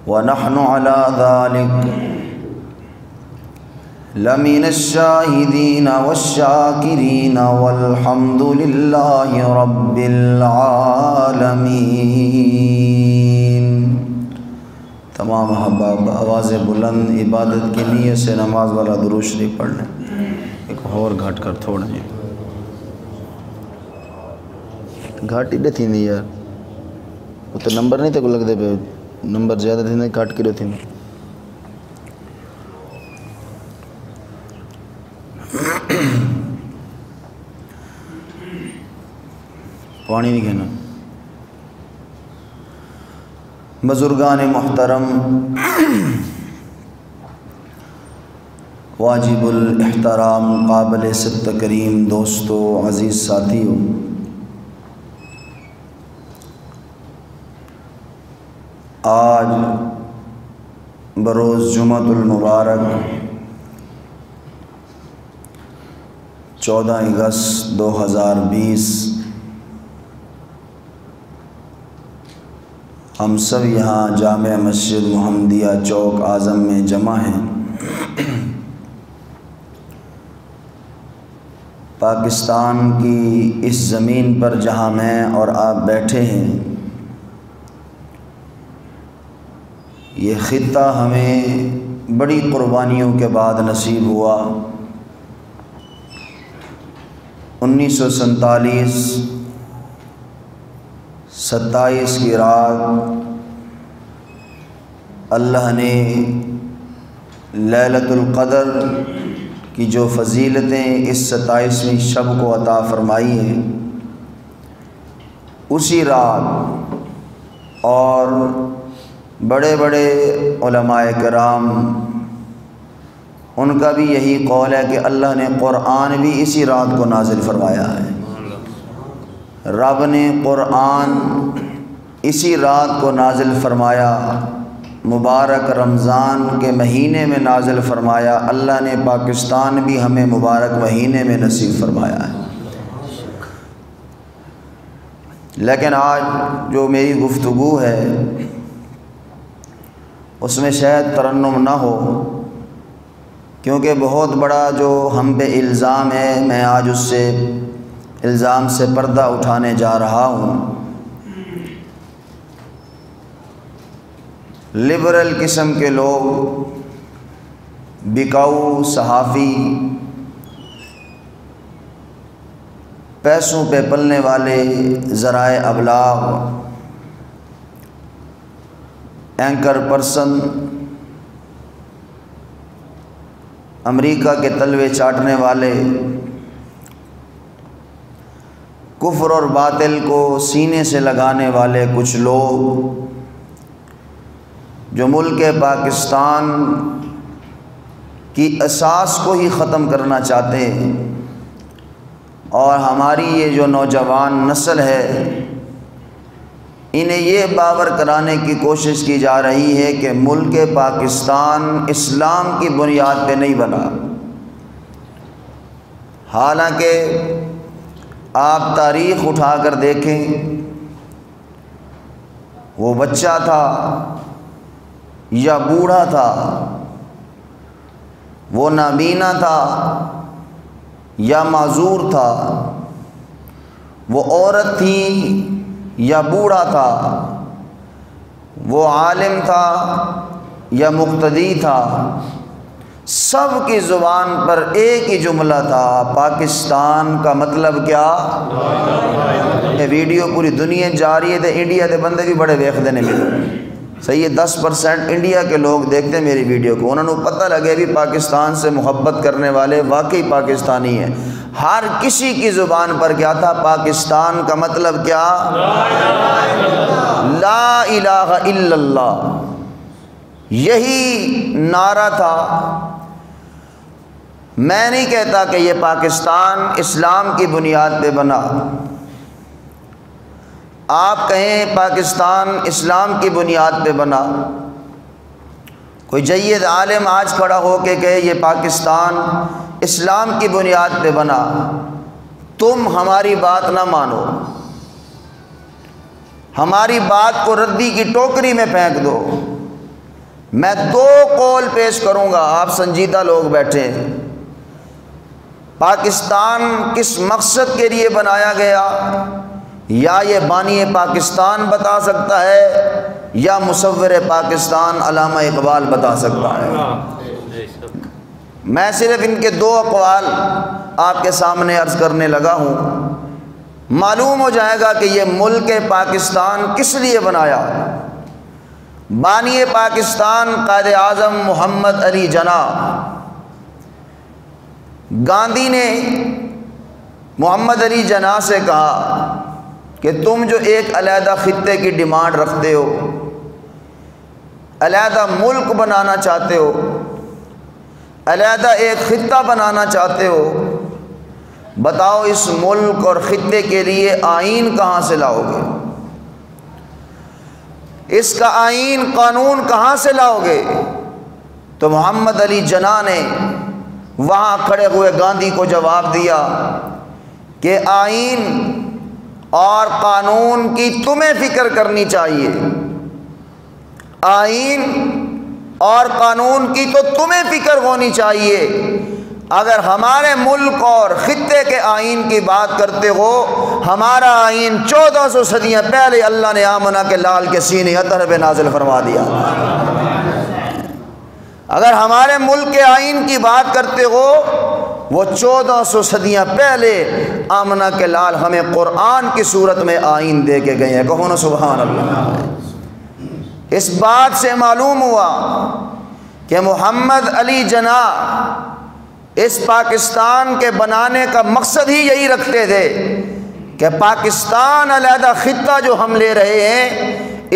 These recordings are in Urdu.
ونحن على ذلك لمن الشاهدين والشاكرين والحمد لله رب العالمین۔ تمام احباب آواز بلند عبادت کی نیت سے نماز والا درود شریف پڑھ لیں۔ ایک اور گھٹ کر تھوڑا جی گھٹ ہی تھی نہیں یار، وہ تو نمبر نہیں تھے کو لگتے پہ نمبر زیادہ تھی نہیں گھٹ کرے تھی نہیں۔ پانی نہیں کہنا۔ بزرگان محترم، واجب الاحترام، قابل ست کریم دوستو، عزیز ساتھیو، آج بروز جمعۃ المبارک 14 اگست 2020 ہم سب یہاں جامع مسجد محمدیہ چوک اعظم میں جمع ہیں۔ پاکستان کی اس زمین پر جہاں میں اور آپ بیٹھے ہیں، یہ خطہ ہمیں بڑی قربانیوں کے بعد نصیب ہوا۔ 1947 27 کی رات اللہ نے لیلۃ القدر کی جو فضیلتیں اس 27ویں شب کو عطا فرمائی ہیں، اسی رات اور بڑے بڑے علماء کرام ان کا بھی یہی قول ہے کہ اللہ نے قرآن بھی اسی رات کو نازل فرمایا ہے۔ رب نے قرآن اسی رات کو نازل فرمایا، مبارک رمضان کے مہینے میں نازل فرمایا۔ اللہ نے پاکستان بھی ہمیں مبارک مہینے میں نصیب فرمایا ہے۔ لیکن آج جو میری گفتگو ہے اس میں شاید ترنم نہ ہو، کیونکہ بہت بڑا جو ہم پہ الزام ہے، میں آج اس سے الزام سے پردہ اٹھانے جا رہا ہوں۔ لبرل قسم کے لوگ، بکاؤ صحافی، پیسوں پہ پلنے والے ذرائع ابلاغ، اینکر پرسن، امریکہ کے تلوے چاٹنے والے، کفر اور باطل کو سینے سے لگانے والے کچھ لوگ جو ملک پاکستان کی اساس کو ہی ختم کرنا چاہتے ہیں، اور ہماری یہ جو نوجوان نسل ہے انہیں یہ باور کرانے کی کوشش کی جا رہی ہے کہ ملک پاکستان اسلام کی بنیاد پہ نہیں بنا۔ حالانکہ آپ تاریخ اٹھا کر دیکھیں، وہ بچہ تھا یا بوڑھا تھا، وہ نابینا تھا یا معذور تھا، وہ عورت تھی یا بوڑھا تھا، وہ عالم تھا یا مقتدی تھا، سب کی زبان پر ایک ہی جملہ تھا، پاکستان کا مطلب کیا؟ یہ ویڈیو پوری دنیا جا رہی ہے، تو انڈیا کے بندے بھی بڑے ویخ دینے ملے صحیح ہے۔ 10% انڈیا کے لوگ دیکھتے ہیں میری ویڈیو کو، انہوں نے پتہ لگے بھی پاکستان سے محبت کرنے والے واقعی پاکستانی ہیں۔ ہر کسی کی زبان پر کیا تھا؟ پاکستان کا مطلب کیا؟ لا الہ الا اللہ، یہی نعرہ تھا۔ میں نہیں کہتا کہ یہ پاکستان اسلام کی بنیاد پہ بنا، آپ کہیں پاکستان اسلام کی بنیاد پہ بنا، کوئی جید عالم آج کھڑا ہو کے کہے یہ پاکستان اسلام کی بنیاد پہ بنا، تم ہماری بات نہ مانو، ہماری بات کو ردی کی ٹوکری میں پھینک دو، میں دو قول پیش کروں گا، آپ سنجیدہ لوگ بیٹھے ہیں۔ پاکستان کس مقصد کے لیے بنایا گیا، یا یہ بانی پاکستان بتا سکتا ہے یا مصور پاکستان علامہ اقبال بتا سکتا ہے۔ میں صرف ان کے دو اقوال آپ کے سامنے عرض کرنے لگا ہوں، معلوم ہو جائے گا کہ یہ ملک پاکستان کس لیے بنایا۔ بانی پاکستان قائد اعظم محمد علی جناح، گاندھی نے محمد علی جناح سے کہا کہ تم جو ایک علیحدہ خطے کی ڈیمانڈ رکھتے ہو، علیحدہ ملک بنانا چاہتے ہو، علیحدہ ایک خطہ بنانا چاہتے ہو، بتاؤ اس ملک اور خطے کے لیے آئین کہاں سے لاؤ گے؟ اس کا آئین قانون کہاں سے لاؤ گے؟ تو محمد علی جناح نے وہاں کھڑے ہوئے گاندھی کو جواب دیا کہ آئین اور قانون کی تمہیں فکر کرنی چاہیے، آئین اور قانون کی تو تمہیں فکر ہونی چاہیے۔ اگر ہمارے ملک اور خطے کے آئین کی بات کرتے ہو، ہمارا آئین 1400 صدیاں پہلے اللہ نے آمنہ کے لال کے سینے اطہر پہ نازل فرما دیا۔ اگر ہمارے ملک کے آئین کی بات کرتے ہو، وہ 1400 صدیاں پہلے آمنہ کے لال ہمیں قرآن کی صورت میں آئین دے کے گئے ہیں۔ کہو نا سبحان اللہ۔ اس بات سے معلوم ہوا کہ محمد علی جناح اس پاکستان کے بنانے کا مقصد ہی یہی رکھتے تھے کہ پاکستان علیحدہ خطہ جو ہم لے رہے ہیں،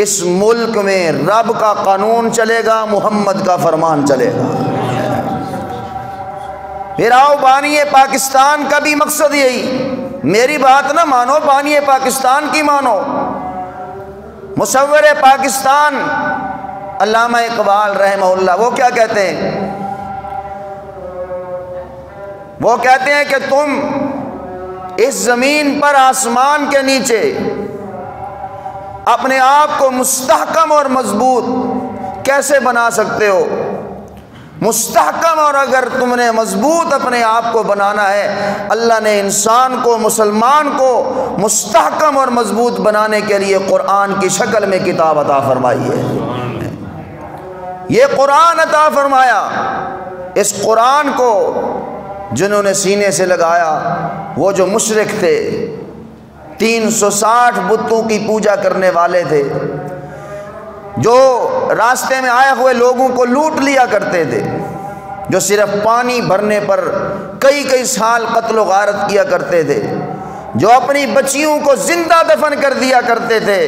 اس ملک میں رب کا قانون چلے گا، محمد کا فرمان چلے گا۔ پھر آؤ بانی پاکستان کا بھی مقصد یہی، میری بات نہ مانو، بانی پاکستان کی مانو۔ مصور پاکستان علامہ اقبال رحمہ اللہ وہ کیا کہتے ہیں؟ وہ کہتے ہیں کہ تم اس زمین پر آسمان کے نیچے اپنے آپ کو مستحکم اور مضبوط کیسے بنا سکتے ہو؟ مستحکم اور اگر تم نے مضبوط اپنے آپ کو بنانا ہے، اللہ نے انسان کو، مسلمان کو مستحکم اور مضبوط بنانے کے لیے قرآن کی شکل میں کتاب عطا فرمائی ہے۔ یہ قرآن عطا فرمایا، اس قرآن کو جنہوں نے سینے سے لگایا وہ جو مشرک تھے، 360 بتوں کی پوجا کرنے والے تھے، جو راستے میں آئے ہوئے لوگوں کو لوٹ لیا کرتے تھے، جو صرف پانی بھرنے پر کئی سال قتل و غارت کیا کرتے تھے، جو اپنی بچیوں کو زندہ دفن کر دیا کرتے تھے،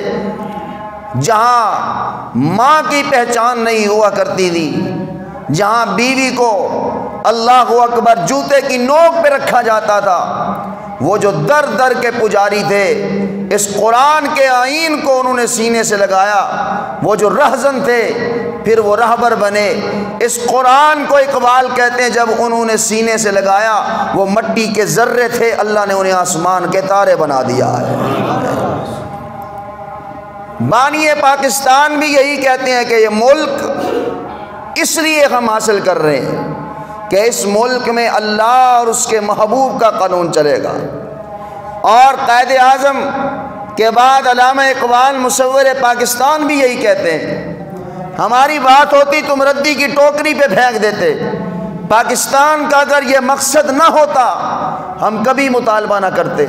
جہاں ماں کی پہچان نہیں ہوا کرتی تھی، جہاں بیوی کو اللہ اکبر جوتے کی نوک پہ رکھا جاتا تھا، وہ جو در در کے پجاری تھے، اس قرآن کے آئین کو انہوں نے سینے سے لگایا، وہ جو رہزن تھے پھر وہ رہبر بنے۔ اس قرآن کو اقبال کہتے ہیں جب انہوں نے سینے سے لگایا، وہ مٹی کے ذرے تھے، اللہ نے انہیں آسمان کے تارے بنا دیا ہے۔ بانی پاکستان بھی یہی کہتے ہیں کہ یہ ملک اس لیے ہم حاصل کر رہے ہیں کہ اس ملک میں اللہ اور اس کے محبوب کا قانون چلے گا۔ اور قائد اعظم کے بعد علامہ اقبال مصور پاکستان بھی یہی کہتے ہیں، ہماری بات ہوتی تم ردی کی ٹوکری پہ پھینک دیتے، پاکستان کا اگر یہ مقصد نہ ہوتا ہم کبھی مطالبہ نہ کرتے،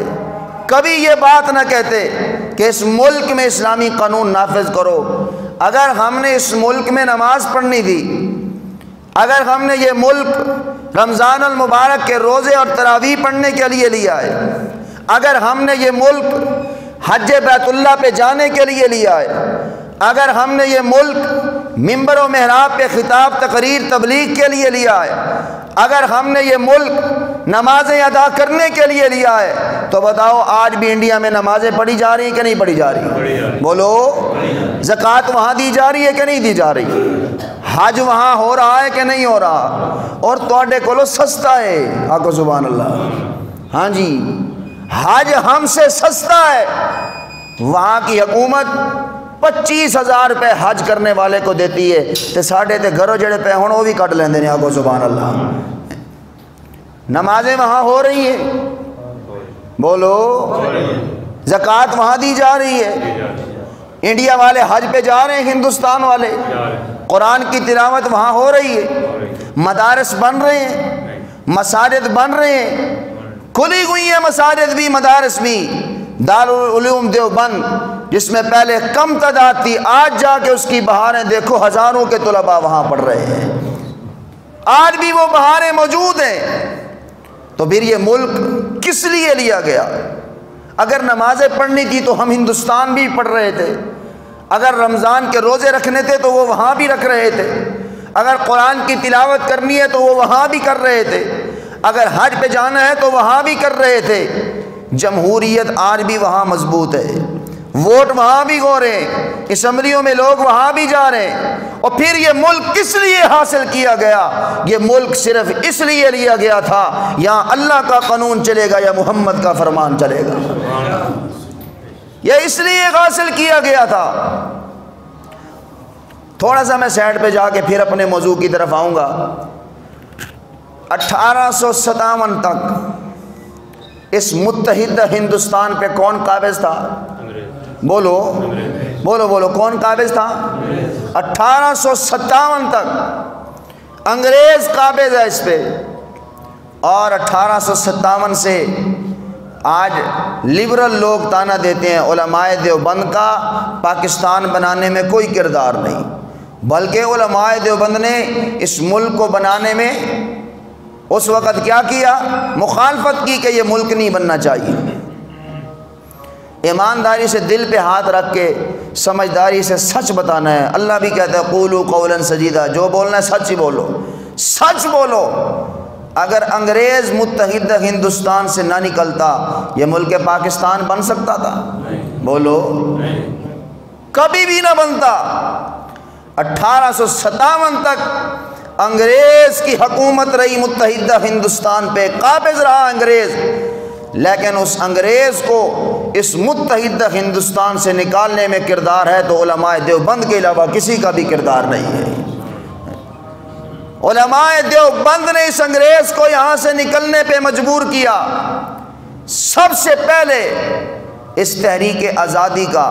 کبھی یہ بات نہ کہتے کہ اس ملک میں اسلامی قانون نافذ کرو۔ اگر ہم نے اس ملک میں نماز پڑھنی تھی، اگر ہم نے یہ ملک رمضان المبارک کے روزے اور تراویح پڑھنے کے لیے لیا ہے، اگر ہم نے یہ ملک حج بیت اللہ پہ جانے کے لیے لیا ہے، اگر ہم نے یہ ملک منبر و محراب پہ خطاب، تقریر، تبلیغ کے لیے لیا ہے، اگر ہم نے یہ ملک نمازیں ادا کرنے کے لیے لیا ہے، تو بتاؤ آج بھی انڈیا میں نمازیں پڑھی جا رہی ہیں کہ نہیں پڑھی جا رہی؟ بولو، زکوٰۃ وہاں دی جا رہی ہے کہ نہیں دی جا رہی؟ حج وہاں ہو رہا ہے کہ نہیں ہو رہا؟ اور تواڈے کولو سستا ہے، آکو سبحان اللہ۔ ہاں جی، حج ہم سے سستا ہے، وہاں کی حکومت 25,000 روپے حج کرنے والے کو دیتی ہے تے ساڈے تے گھروں جڑے پے ہن وہ بھی کٹ لیندے نے. آگو سبحان اللہ. نمازیں وہاں ہو رہی ہیں, بولو. زکوٰۃ وہاں دی جا رہی ہے. انڈیا والے حج پہ جا رہے ہیں, ہندوستان والے. قرآن کی تلاوت وہاں ہو رہی ہے. مدارس بن رہے ہیں, مساجد بن رہے ہیں, کھلی ہوئی ہیں مساجد بھی مدارس بھی. دارالعلوم دیوبند جس میں پہلے کم تعداد تھی, آج جا کے اس کی بہاریں دیکھو, ہزاروں کے طلباء وہاں پڑھ رہے ہیں. آج بھی وہ بہاریں موجود ہیں. تو پھر یہ ملک کس لیے لیا گیا؟ اگر نمازیں پڑھنی تھی تو ہم ہندوستان بھی پڑھ رہے تھے. اگر رمضان کے روزے رکھنے تھے تو وہ وہاں بھی رکھ رہے تھے. اگر قرآن کی تلاوت کرنی ہے تو وہ وہاں بھی کر رہے تھے. اگر حج پہ جانا ہے تو وہاں بھی کر رہے تھے. جمہوریت آج بھی وہاں مضبوط ہے. ووٹ وہاں بھی ہو رہے ہیں, اسمبلیوں میں لوگ وہاں بھی جا رہے ہیں. اور پھر یہ ملک کس لیے حاصل کیا گیا؟ یہ ملک صرف اس لیے لیا گیا تھا یہاں اللہ کا قانون چلے گا یا محمد کا فرمان چلے گا. یہ اس لیے حاصل کیا گیا تھا. تھوڑا سا میں سائڈ پہ جا کے پھر اپنے موضوع کی طرف آؤں گا. 1857 تک اس متحدہ ہندوستان پہ کون قابض تھا؟ بولو بولو بولو, کون قابض تھا؟ 1857 تک انگریز قابض ہے اس پہ. اور 1857 سے آج لبرل لوگ تانا دیتے ہیں علماء دیوبند کا پاکستان بنانے میں کوئی کردار نہیں, بلکہ علماء دیوبند نے اس ملک کو بنانے میں اس وقت کیا کیا؟ مخالفت کی کہ یہ ملک نہیں بننا چاہیے. ایمانداری سے دل پہ ہاتھ رکھ کے سمجھداری سے سچ بتانا ہے. اللہ بھی کہتا ہے قولوا قولا سدیدا, جو بولنا ہے سچ ہی بولو, سچ بولو. اگر انگریز متحدہ ہندوستان سے نہ نکلتا یہ ملک پاکستان بن سکتا تھا؟ بولو, کبھی بھی نہ بنتا. 1857 تک انگریز کی حکومت رہی متحدہ ہندوستان پہ, قابض رہا انگریز. لیکن اس انگریز کو اس متحدہ ہندوستان سے نکالنے میں کردار ہے تو علماء دیوبند کے علاوہ کسی کا بھی کردار نہیں ہے. علماء دیوبند نے اس انگریز کو یہاں سے نکلنے پہ مجبور کیا. سب سے پہلے اس تحریک آزادی کا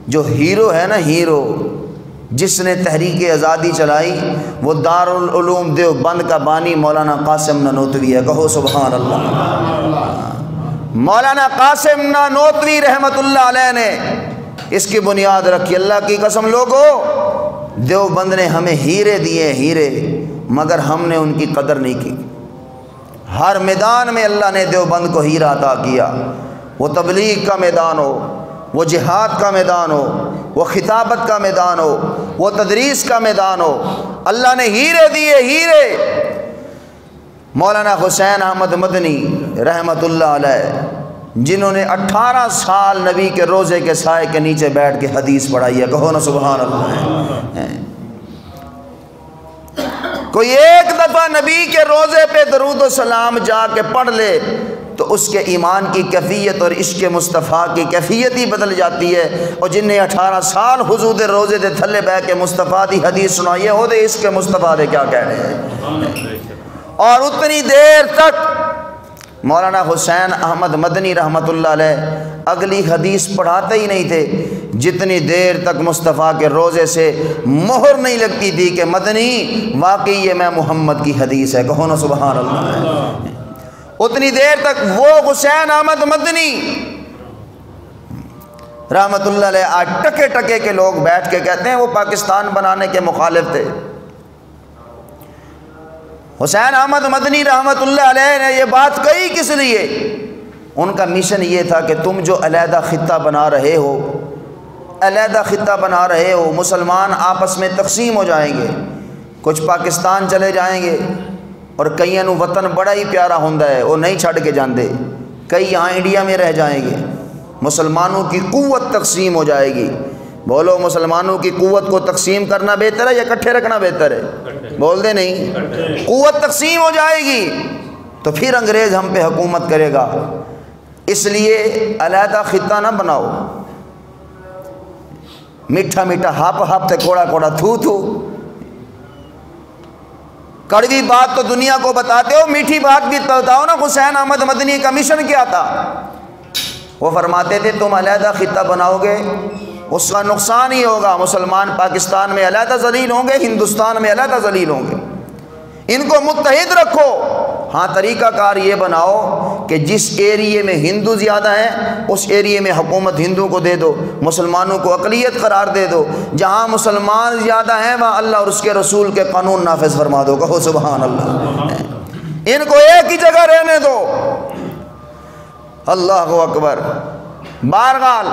جو ہیرو ہے نا, ہیرو جس نے تحریک آزادی چلائی, وہ دارالعلوم دیوبند کا بانی مولانا قاسم نانوتوی ہے. کہو سبحان اللہ. مولانا قاسم نانوتوی رحمت اللہ علیہ نے اس کی بنیاد رکھی. اللہ کی قسم لوگو, دیوبند نے ہمیں ہیرے دیے, ہیرے, مگر ہم نے ان کی قدر نہیں کی. ہر میدان میں اللہ نے دیوبند کو ہیرا عطا کیا. وہ تبلیغ کا میدان ہو, وہ جہاد کا میدان ہو, وہ خطابت کا میدان ہو, وہ تدریس کا میدان ہو, اللہ نے ہیرے دیے, ہیرے. مولانا حسین احمد مدنی رحمت اللہ علیہ, جنہوں نے 18 سال نبی کے روزے کے سائے کے نیچے بیٹھ کے حدیث پڑھائی ہے. کہو نا سبحان اللہ. کوئی ایک دفعہ نبی کے روزے پہ درود و سلام جا کے پڑھ لے تو اس کے ایمان کی کیفیت اور عشق مصطفیٰ کی کیفیت ہی بدل جاتی ہے. اور جن نے 18 سال حضور دے روزے دے تھلے بہ کے مصطفیٰ دی حدیث سنائی ہے, وہ دے عشق مصطفیٰ دے کیا کہہ رہے ہیں. اور اتنی دیر تک مولانا حسین احمد مدنی رحمت اللہ علیہ اگلی حدیث پڑھاتے ہی نہیں تھے جتنی دیر تک مصطفیٰ کے روزے سے مہر نہیں لگتی تھی کہ مدنی واقعی یہ میں محمد کی حدیث ہے. کہو نا سبحان اللہ. اتنی دیر تک وہ حسین احمد مدنی رحمت اللہ علیہ آج ٹکے ٹکے کے لوگ بیٹھ کے کہتے ہیں وہ پاکستان بنانے کے مخالف تھے. حسین احمد مدنی رحمت اللہ علیہ نے یہ بات کہی کس لیے؟ ان کا مشن یہ تھا کہ تم جو علیحدہ خطہ بنا رہے ہو, علیحدہ خطہ بنا رہے ہو, مسلمان آپس میں تقسیم ہو جائیں گے, کچھ پاکستان چلے جائیں گے اور کئیاں نو وطن بڑا ہی پیارا ہوندا ہے, وہ نہیں چھڑ کے جاندے, کئی یہاں انڈیا میں رہ جائیں گے, مسلمانوں کی قوت تقسیم ہو جائے گی. بولو, مسلمانوں کی قوت کو تقسیم کرنا بہتر ہے یا اکٹھے رکھنا بہتر ہے؟ بول دے نہیں. قوت تقسیم ہو جائے گی تو پھر انگریز ہم پہ حکومت کرے گا. اس لیے علیحدہ خطہ نہ بناؤ. میٹھا میٹھا ہپ ہپ تے کوڑا کوڑا تھو تھو. کڑوی بات تو دنیا کو بتاتے ہو, میٹھی بات بھی بتاؤ نا. حسین احمد مدنی کا مشن کیا تھا؟ وہ فرماتے تھے تم علیحدہ خطہ بناؤ گے اس کا نقصان ہی ہوگا. مسلمان پاکستان میں علیحدہ ذلیل ہوں گے, ہندوستان میں علیحدہ ذلیل ہوں گے. ان کو متحد رکھو. ہاں طریقہ کار یہ بناؤ کہ جس ایریے میں ہندو زیادہ ہیں اس ایریے میں حکومت ہندو کو دے دو, مسلمانوں کو اقلیت قرار دے دو. جہاں مسلمان زیادہ ہیں وہاں اللہ اور اس کے رسول کے قانون نافذ فرما دو. کہو سبحان اللہ. ان کو ایک ہی جگہ رہنے دو. اللہ اکبر. بہرحال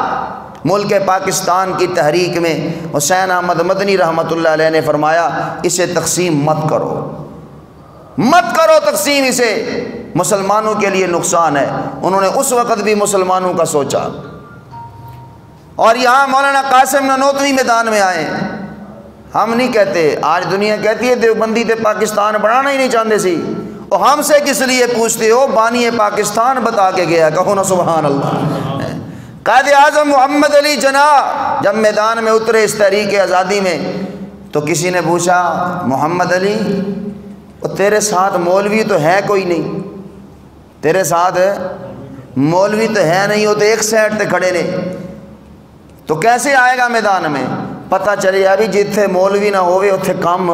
ملک پاکستان کی تحریک میں حسین احمد مدنی رحمۃ اللہ علیہ نے فرمایا اسے تقسیم مت کرو, مت کرو تقسیم, اسے مسلمانوں کے لیے نقصان ہے. انہوں نے اس وقت بھی مسلمانوں کا سوچا. اور یہاں مولانا قاسم نانوتوی میدان میں آئے. ہم نہیں کہتے, آج دنیا کہتی ہے دیوبندی تے پاکستان بڑھانا ہی نہیں چاہتے سی. اور ہم سے کس لیے پوچھتے ہو؟ بانی پاکستان بتا کے گیا. کہو نا سبحان اللہ. قائد اعظم محمد علی جناح جب میدان میں اترے اس تحریک آزادی میں تو کسی نے پوچھا محمد علی تیرے ساتھ مولوی تو ہے کوئی نہیں, تیرے ساتھ مولوی تو ہے نہیں, ہو تو ایک سائڈ تے کھڑے نے, تو کیسے آئے گا میدان میں؟ پتہ چلے ابھی جتھے مولوی نہ ہوئے اتھے کام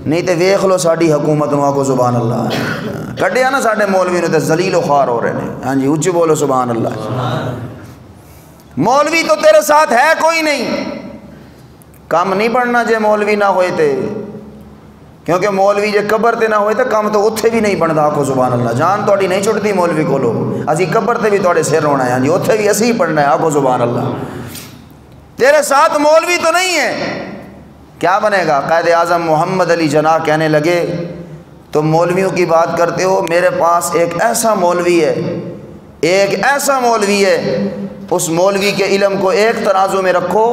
نہیں. تے ویکھ لو ساڈی حکومت نو. آکو سبحان اللہ. کڈیا نا ساڈے مولوی نو تے ذلیل و خوار ہو رہے ہیں. ہاں جی اچھی بولو سبحان اللہ. مولوی تو تیرے ساتھ ہے کوئی نہیں. کام نہیں بڑھنا جے مولوی نہ ہوئے تے, کیونکہ مولوی جے قبر تے نہ ہوئے تے کام تو اتھے بھی نہیں بندا. آکو سبحان اللہ. جان تہاڈی نہیں چھٹتی مولوی کولو, اسی قبر تے بھی تہاڈے سر ہونا ہے. ہاں جی اتھے بھی اسی پڑھنا ہے. آکو سبحان اللہ. تیرے ساتھ مولوی تو نہیں ہے, کیا بنے گا؟ قائد اعظم محمد علی جناح کہنے لگے تم مولویوں کی بات کرتے ہو, میرے پاس ایک ایسا مولوی ہے, ایک ایسا مولوی ہے, اس مولوی کے علم کو ایک ترازو میں رکھو,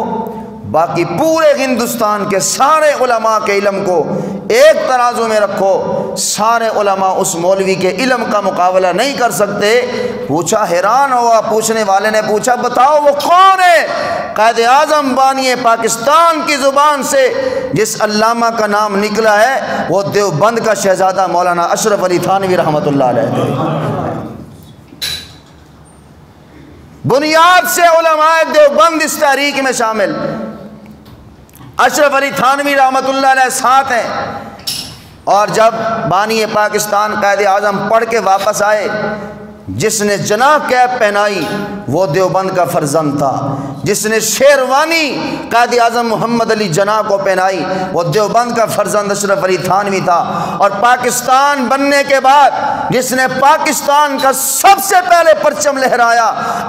باقی پورے ہندوستان کے سارے علماء کے علم کو ایک ترازو میں رکھو. سارے علماء اس مولوی کے علم کا مقابلہ نہیں کر سکتے. پوچھا, حیران ہوا. پوچھنے والے نے پوچھا بتاؤ وہ کون ہے؟ قائد اعظم بانی پاکستان کی زبان سے جس علامہ کا نام نکلا ہے وہ دیوبند کا شہزادہ مولانا اشرف علی تھانوی رحمۃ اللہ علیہ. بنیاد سے علماء دیوبند اس تحریک میں شامل. اشرف علی تھانوی رحمۃ اللہ علیہ ساتھ ہیں. اور جب بانی پاکستان قائد اعظم پڑھ کے واپس آئے, جس نے جناح کیپ پہنائی وہ دیوبند کا فرزند تھا, جس نے شیروانی قائد اعظم محمد علی جناح کو پہنائی وہ دیوبند کا فرزند اشرف علی تھانوی تھا. اور پاکستان بننے کے بعد جس نے پاکستان کا سب سے پہلے پرچم لہرایا,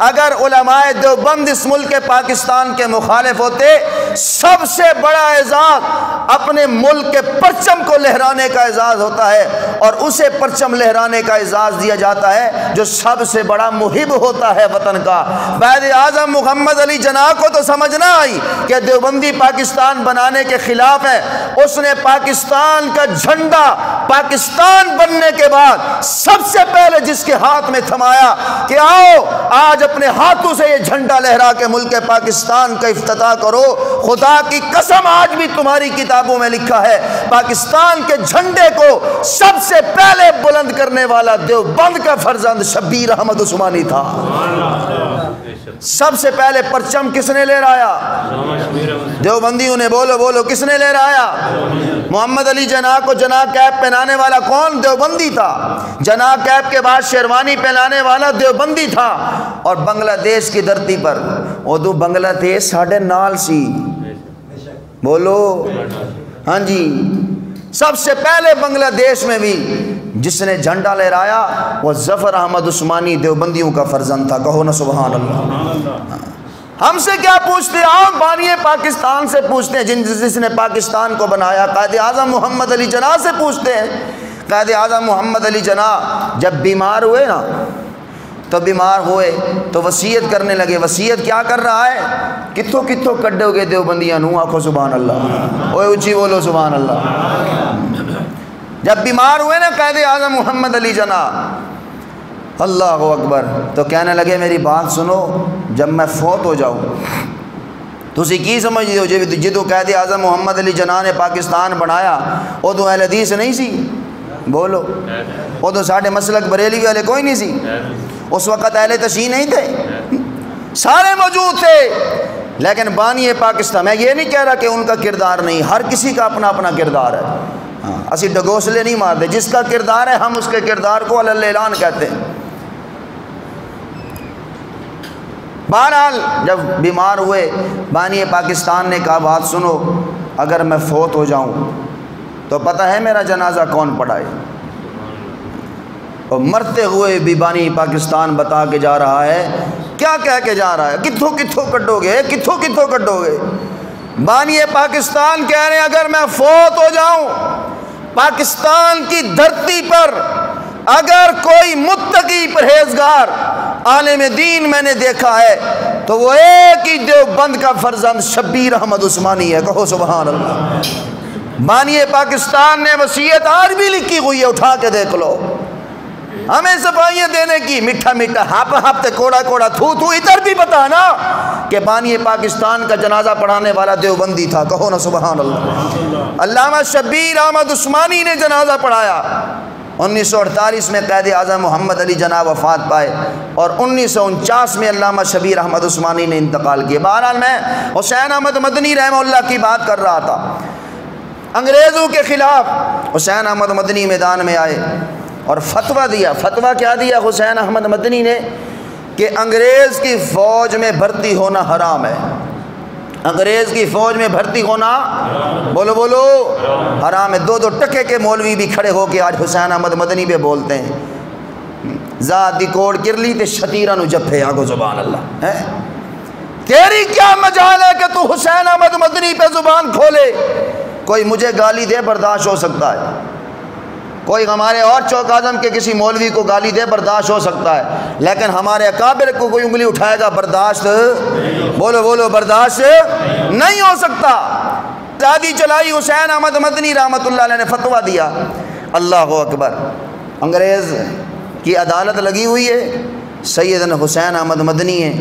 اگر علماء دیوبند اس ملک پاکستان کے مخالف ہوتے, سب سے بڑا اعزاز اپنے ملک کے پرچم کو لہرانے کا اعزاز ہوتا ہے, اور اسے پرچم لہرانے کا اعزاز دیا جاتا ہے جو سب سے بڑا محب ہوتا ہے وطن کا. قائد اعظم محمد علی جناح کو تو سمجھ نہ آئی کہ دیوبندی پاکستان بنانے کے خلاف ہے. اس نے پاکستان کا جھنڈا پاکستان بننے کے بعد سب سے پہلے جس کے ہاتھ میں تھمایا کہ آؤ آج اپنے ہاتھوں سے یہ جھنڈا لہرا کے ملک پاکستان کا افتتاح کرو. خدا کی قسم آج بھی تمہاری کتابوں میں لکھا ہے پاکستان کے جھنڈے کو سب سے پہلے بلند کرنے والا دیوبند کا فرزند شبیر احمد عثمانی تھا. سب سے پہلے پرچم کس نے لہرایا؟ دیوبندیوں نے. بولو بولو کس نے لہرایا؟ محمد علی جناح کو جناح کیپ پہنانے والا کون؟ دیوبندی تھا. جناح کیپ کے بعد شیروانی پہنانے والا دیوبندی تھا. اور بنگلہ دیش کی دھرتی پر اردو بنگلہ دیش ساڑھے نال سی. بولو ہاں جی. سب سے پہلے بنگلہ دیش میں بھی جس نے جھنڈا لہرایا وہ ظفر احمد عثمانی دیوبندیوں کا فرزند تھا. کہو نا سبحان اللہ. ہم سے کیا پوچھتے ہیں؟ آپ بانی پاکستان سے پوچھتے ہیں جس نے پاکستان کو بنایا. قائد اعظم محمد علی جناح سے پوچھتے ہیں. قائد اعظم محمد علی جناح جب بیمار ہوئے نا تو بیمار ہوئے تو وصیت کرنے لگے. وصیت کیا کر رہا ہے؟ کتھوں کتھوں کڈو گے دیوبندیاں نو. آکھو سبحان اللہ. اوے اونچی بولو سبحان اللہ. جب بیمار ہوئے نا قائد اعظم محمد علی جناح, اللہ اکبر, تو کہنے لگے میری بات سنو, جب میں فوت ہو جاؤں تسی کی سمجھتے ہو جدو قائد اعظم محمد علی جناح نے پاکستان بنایا ادو اہل حدیث نہیں سی؟ بولو، ادو ساڑھے مسلک بریلی والے کوئی نہیں سی؟ اس وقت اہل تشیع نہیں تھے؟ سارے موجود تھے، لیکن بانی پاکستان، میں یہ نہیں کہہ رہا کہ ان کا کردار نہیں، ہر کسی کا اپنا اپنا کردار ہے، اسی ڈگوسلے نہیں مارتے، جس کا کردار ہے ہم اس کے کردار کو علی الاعلان کہتے ہیں۔ بہرحال جب بیمار ہوئے بانی پاکستان نے کہا بات سنو، اگر میں فوت ہو جاؤں تو پتہ ہے میرا جنازہ کون پڑھائے؟ اور مرتے ہوئے بھی بانی پاکستان بتا کے جا رہا ہے، کیا کہہ کے جا رہا ہے؟ کتھوں کتھوں کٹو گے، کتھوں کتھوں کٹو گے؟ بانی پاکستان کہہ رہے ہیں اگر میں فوت ہو جاؤں پاکستان کی دھرتی پر اگر کوئی متقی پرہیزگار عالم دین میں نے دیکھا ہے تو وہ ایک ہی دیوبند کا فرزند شبیر احمد عثمانی ہے، کہو سبحان اللہ۔ بانی پاکستان نے وصیت آج بھی لکھی ہوئی ہے، اٹھا کے دیکھ لو، ہمیں صفائیاں دینے کی، میٹھا میٹھا ہپ ہپ تے کوڑا کوڑا تھو تھو، ادھر بھی پتا نا کہ بانی پاکستان کا جنازہ پڑھانے والا دیوبندی تھا، کہو نا سبحان اللہ۔ علامہ شبیر احمد عثمانی نے جنازہ پڑھایا۔ 1948 میں قائد اعظم محمد علی جناح وفات پائے اور 1949 میں علامہ شبیر احمد عثمانی نے انتقال کیا۔ بہرحال میں حسین احمد مدنی رحمہ اللہ کی بات کر رہا تھا۔ انگریزوں کے خلاف حسین احمد مدنی میدان میں آئے اور فتویٰ دیا۔ فتویٰ کیا دیا حسین احمد مدنی نے؟ کہ انگریز کی فوج میں بھرتی ہونا حرام ہے، انگریز کی فوج میں بھرتی ہونا بولو بولو حرام ہے۔ دو دو ٹکے کے مولوی بھی کھڑے ہو کے آج حسین احمد مدنی پہ بولتے ہیں، ذات دی کوڑ کرلی تے شتیرہ نو جپے، آگو سبحان اللہ ہے۔ تیری کیا مجال ہے کہ تو حسین احمد مدنی پہ زبان کھولے؟ کوئی مجھے گالی دے برداشت ہو سکتا ہے، کوئی ہمارے اور چوک اعظم کے کسی مولوی کو گالی دے برداشت ہو سکتا ہے، لیکن ہمارے اکابر کو کوئی انگلی اٹھائے گا برداشت، بولو بولو برداشت نہیں ہو سکتا۔ دادی چلائی حسین احمد مدنی رحمۃ اللہ علیہ نے فتویٰ دیا، اللہ اکبر، انگریز کی عدالت لگی ہوئی ہے، سیدنا حسین احمد مدنی ہے،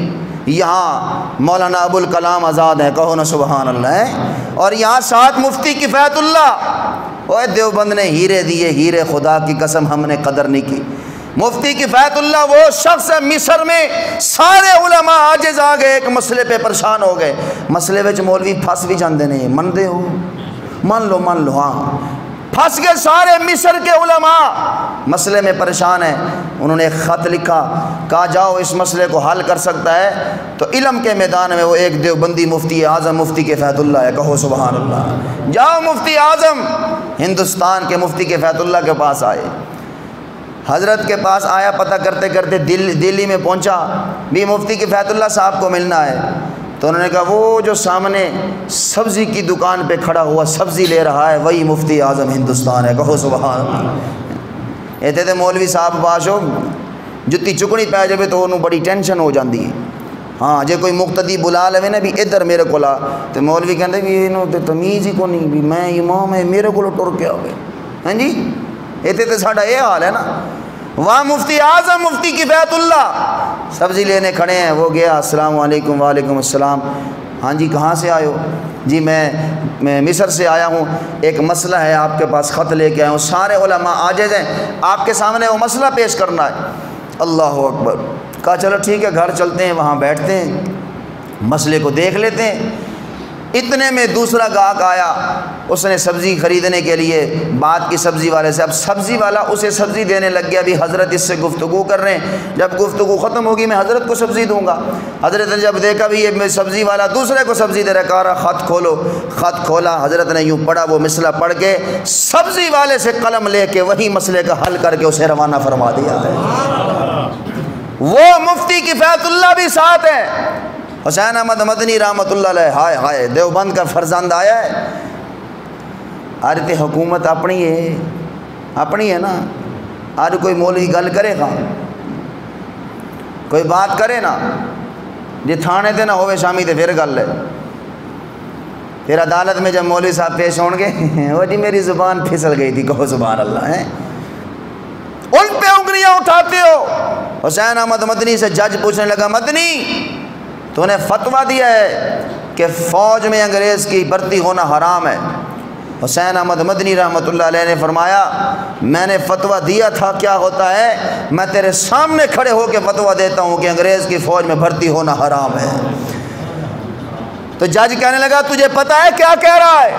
یہاں مولانا ابو الکلام آزاد ہے، کہو نا سبحان اللہ ہے، اور یہاں ساتھ مفتی کفایت اللہ۔ اوے دیوبند نے ہیرے دیے، ہیرے خدا کی قسم ہم نے قدر نہیں کی۔ مفتی کفایت اللہ وہ شخص ہے، مصر میں سارے علماء عاجز آ گئے، ایک مسئلے پہ پریشان ہو گئے، مسئلے وچ مولوی پھس بھی جاندے نہیں، من دے ہو مان لو ہاں، پھنس گئے سارے مصر کے علماء، مسئلے میں پریشان ہیں۔ انہوں نے ایک خط لکھا، کہا جاؤ اس مسئلے کو حل کر سکتا ہے تو علم کے میدان میں وہ ایک دیوبندی مفتی اعظم مفتی کفایت اللہ ہے، کہو سبحان اللہ۔ جاؤ مفتی اعظم ہندوستان کے مفتی کفایت اللہ کے پاس آئے، حضرت کے پاس آیا، پتہ کرتے کرتے دلی میں پہنچا، بھی مفتی کفایت اللہ صاحب کو ملنا ہے، تو انہوں نے کہا وہ جو سامنے سبزی کی دکان پہ کھڑا ہوا سبزی لے رہا ہے وہی مفتی اعظم ہندوستان ہے، کہو سبحان اللہ۔ ایتے تے مولوی صاحب باشو جتی چکڑی پہ جائے تو انہوں بڑی ٹینشن ہو جاندی ہے، ہاں جے کوئی مقتدی بلا لے نا بھی ادھر میرے کو لا، تو مولوی کہندے بھی انہوں تے تمیز ہی کو نہیں، بھی میں امام ہے میرے کو ٹر کے آوے، ہاں جی ایتے تے ساڈا یہ حال ہے نا۔ وہاں مفتی اعظم مفتی کفایت اللہ سبزی لینے کھڑے ہیں، وہ گیا، السلام علیکم، وعلیکم السلام، ہاں جی کہاں سے آئے ہو؟ جی میں مصر سے آیا ہوں، ایک مسئلہ ہے آپ کے پاس، خط لے کے آیا ہوں، سارے علماء عاجز ہیں، آپ کے سامنے وہ مسئلہ پیش کرنا ہے۔ اللہ اکبر، کہا چلو ٹھیک ہے گھر چلتے ہیں، وہاں بیٹھتے ہیں، مسئلے کو دیکھ لیتے ہیں۔ اتنے میں دوسرا گاہک آیا، اس نے سبزی خریدنے کے لیے بات کی سبزی والے سے، اب سبزی والا اسے سبزی دینے لگ گیا، بھی حضرت اس سے گفتگو کر رہے ہیں، جب گفتگو ختم ہوگی میں حضرت کو سبزی دوں گا۔ حضرت نے جب دیکھا بھی یہ سبزی والا دوسرے کو سبزی دے رہا، کہا خط کھولو، خط کھولا، حضرت نے یوں پڑھا، وہ مسئلہ پڑھ کے سبزی والے سے قلم لے کے وہی مسئلے کا حل کر کے اسے روانہ فرما دیا ہے۔ وہ مفتی کفایت اللہ بھی ساتھ ہے، حسین احمد مدنی رحمۃ اللہ علیہ، ہائے ہائے دیوبند کا فرزند آیا ہے۔ آج تے حکومت اپنی ہے نا، آج کوئی مولوی گل کرے گا، کوئی بات کرے نا، جی تھانے تے نہ ہوئے شامی تے پھر گل ہے، پھر عدالت میں جب مولوی صاحب پیش ہون گے، وہ جی میری زبان پھسل گئی تھی، کہو سبحان اللہ ہے، ان پہ انگلیاں اٹھاتے ہو۔ حسین احمد مدنی سے جج پوچھنے لگا، مدنی تو نے فتویٰ دیا ہے کہ فوج میں انگریز کی بھرتی ہونا حرام ہے۔ حسین احمد مدنی رحمۃ اللہ علیہ نے فرمایا میں نے فتویٰ دیا تھا، کیا ہوتا ہے، میں تیرے سامنے کھڑے ہو کے فتویٰ دیتا ہوں کہ انگریز کی فوج میں بھرتی ہونا حرام ہے۔ تو جج کہنے لگا تجھے پتہ ہے کیا کہہ رہا ہے،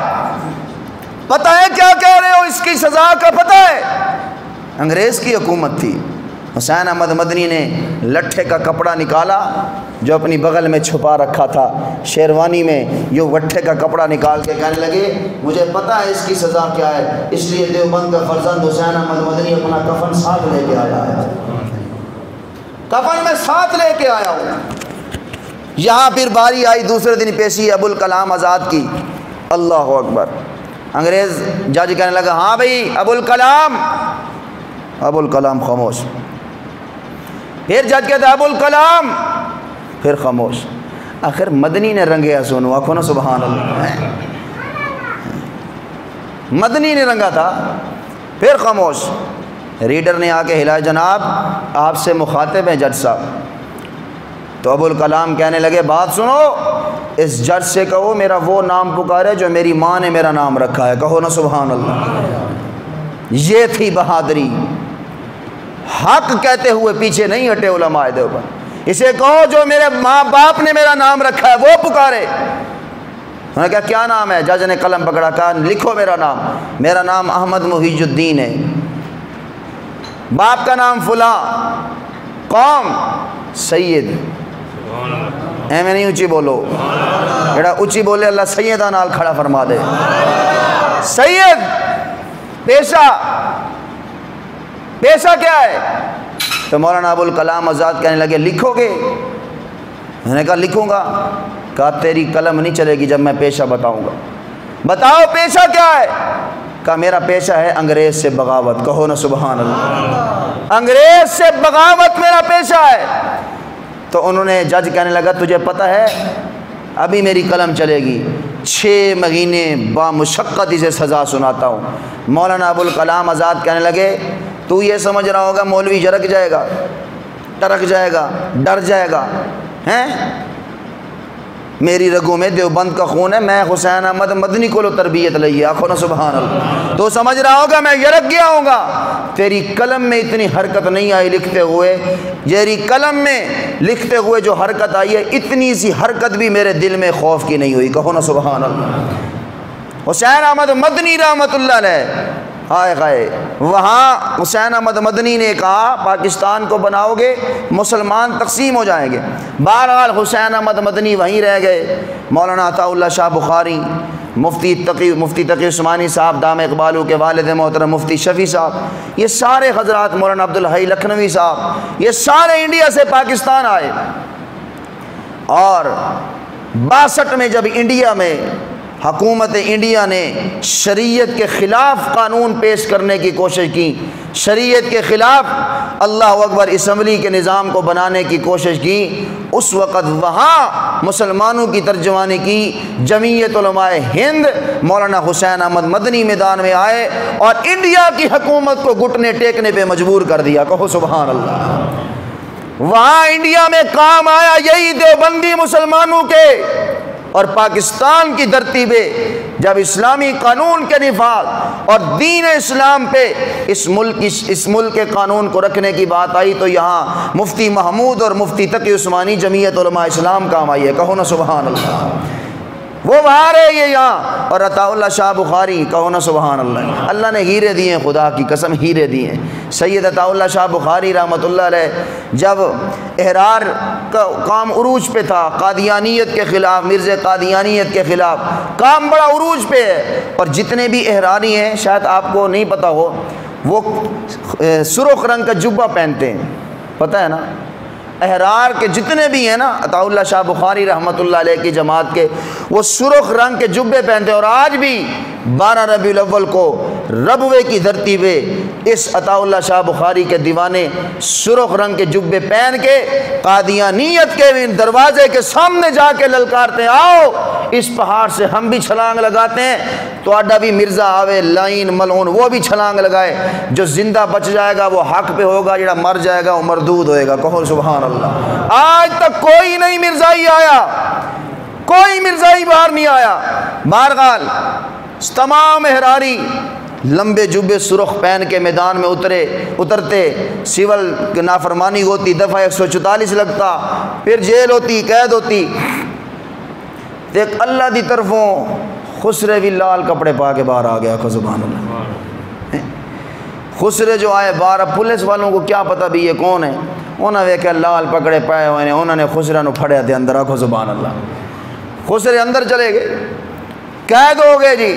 پتہ ہے کیا کہہ رہے ہو، اس کی سزا کا پتہ ہے؟ انگریز کی حکومت تھی۔ حسین احمد مدنی نے لٹھے کا کپڑا نکالا جو اپنی بغل میں چھپا رکھا تھا، شیروانی میں یوں وٹھے کا کپڑا نکال کے کہنے لگے مجھے پتہ ہے اس کی سزا کیا ہے، اس لیے دیوبند کا فرزند حسین احمد مدنی اپنا کفن ساتھ لے کے آیا ہے، کفن میں ساتھ لے کے آیا ہوں۔ یہاں پھر باری آئی دوسرے دن پیشی ابوالکلام آزاد کی۔ اللہ اکبر۔ انگریز جج کہنے لگا ہاں بھائی ابوالکلام، ابوالکلام خاموش۔ پھر جج کہتا ہے ابوالکلام، پھر خاموش۔ آخر مدنی نے رنگیا سونو، آنکھوں نا سبحان اللہ، مدنی نے رنگا تھا، پھر خاموش۔ ریڈر نے آ کے ہلایا جناب آپ سے مخاطب ہیں جج صاحب۔ تو ابوالکلام کہنے لگے بات سنو، اس جج سے کہو میرا وہ نام پکارے جو میری ماں نے میرا نام رکھا ہے، کہو نا سبحان اللہ۔ یہ تھی بہادری، حق کہتے ہوئے پیچھے نہیں ہٹے علماء دیوبند۔ اسے کہو جو میرے ماں باپ نے میرا نام رکھا ہے وہ پکارے۔ انہوں نے کہا کیا نام ہے؟ جج نے قلم پکڑا، کہا لکھو میرا نام، میرا نام احمد محی الدین ہے، باپ کا نام فلاں، قوم سید۔ میں نہیں اونچی بولو، جڑا اونچی بولے اللہ سیدہ نال کھڑا فرما دے۔ سید پیشہ، پیشہ کیا ہے؟ تو مولانا ابوالکلام آزاد کہنے لگے لکھو گے؟ میں نے کہا لکھوں گا۔ کہا تیری قلم نہیں چلے گی جب میں پیشہ بتاؤں گا، بتاؤ پیشہ کیا ہے؟ کہا میرا پیشہ ہے انگریز سے بغاوت، کہو نا سبحان اللہ، انگریز سے بغاوت میرا پیشہ ہے۔ تو انہوں نے جج کہنے لگا تجھے پتہ ہے ابھی میری قلم چلے گی، 6 مہینے بامشقت اسے سزا سناتا ہوں۔ مولانا ابوالکلام آزاد کہنے لگے تو یہ سمجھ رہا ہوگا مولوی جھڑک جائے گا، ٹرک جائے گا، ڈر جائے گا، ہیں؟ میری رگوں میں دیوبند کا خون ہے، میں حسین احمد مدنی کو لو تربیت لئی ہے، آنکھوں نا سبحان اللہ۔ تو سمجھ رہا ہوگا میں یرک گیا ہوں گا، تیری قلم میں اتنی حرکت نہیں آئی لکھتے ہوئے، تیری قلم میں لکھتے ہوئے جو حرکت آئی ہے اتنی سی حرکت بھی میرے دل میں خوف کی نہیں ہوئی، کہو نا سبحان اللہ۔ حسین احمد مدنی رحمۃ اللہ علیہ، ہائے ہائے، وہاں حسین احمد مدنی نے کہا پاکستان کو بناؤ گے مسلمان تقسیم ہو جائیں گے۔ بہرحال حسین احمد مدنی وہیں رہ گئے۔ مولانا عطا اللہ شاہ بخاری، مفتی تقی عثمانی صاحب دام اقبالو کے والد محترم مفتی شفیع صاحب، یہ سارے حضرات، مولانا عبدالحی لکھنوی صاحب، یہ سارے انڈیا سے پاکستان آئے۔ اور 62 میں جب انڈیا میں حکومت انڈیا نے شریعت کے خلاف قانون پیش کرنے کی کوشش کی، شریعت کے خلاف اللہ اکبر اسمبلی کے نظام کو بنانے کی کوشش کی، اس وقت وہاں مسلمانوں کی ترجمانی کی جمعیت علماء ہند، مولانا حسین احمد مدنی میدان میں آئے اور انڈیا کی حکومت کو گھٹنے ٹیکنے پہ مجبور کر دیا، کہو سبحان اللہ۔ وہاں انڈیا میں کام آیا یہی دیوبندی مسلمانوں کے، اور پاکستان کی دھرتی پہ جب اسلامی قانون کے نفاذ اور دین اسلام پہ اس ملک کے قانون کو رکھنے کی بات آئی تو یہاں مفتی محمود اور مفتی تقی عثمانی جمعیت علماء اسلام کام آئی ہے، کہو نا سبحان اللہ۔ وہ باہر ہے یہ یہاں، اور عطا اللہ شاہ بخاری، کہو نا سبحان اللہ۔ اللہ نے ہیرے دیے ہیں، خدا کی قسم ہیرے دیے ہیں۔ سید عطا اللہ شاہ بخاری رحمۃ اللہ علیہ جب احرار کا کام عروج پہ تھا، قادیانیت کے خلاف، مرزا قادیانیت کے خلاف کام بڑا عروج پہ ہے، اور جتنے بھی احراری ہیں شاید آپ کو نہیں پتہ ہو، وہ سرخ رنگ کا جبہ پہنتے ہیں، پتہ ہے نا؟ احرار کے جتنے بھی ہیں نا عطا اللہ شاہ بخاری رحمۃ اللہ علیہ کی جماعت کے، وہ سرخ رنگ کے جبے پہنتے ہیں، اور آج بھی 12 ربیع الاول کو ربوے کی دھرتی پہ اس عطا اللہ شاہ بخاری کے دیوانے سرخ رنگ کے جبے پہن کے قادیانیت کے دروازے کے سامنے جا کے للکارتے ہیں، آؤ اس پہاڑ سے ہم بھی چھلانگ لگاتے ہیں، تو آڈا بھی مرزا آوے لائن ملعون وہ بھی چھلانگ لگائے، جو زندہ بچ جائے گا وہ حق پہ ہوگا، جڑا مر جائے گا وہ مردود ہوئے گا، کہو سبحان اللہ۔ آج تک کوئی نہیں مرزائی آیا، کوئی مرزائی باہر نہیں آیا۔ بہرحال تمام احراری لمبے جبے سرخ پہن کے میدان میں اترتے، سول کی نافرمانی ہوتی، دفعہ 144 لگتا، پھر جیل ہوتی، قید ہوتی۔ ایک اللہ دی طرفوں خسرے بھی لال کپڑے پا کے باہر آ گیا کو سبحان اللہ۔ خسرے جو آئے باہر، پولیس والوں کو کیا پتہ بھی یہ کون ہے، انہوں نے ویکھا لال پکڑے پائے ہوئے ہیں، انہوں نے خسرے نو پھڑیا دے اندر آکھو سبحان اللہ۔ خسرے اندر چلے گئے، قید ہو گئے جی۔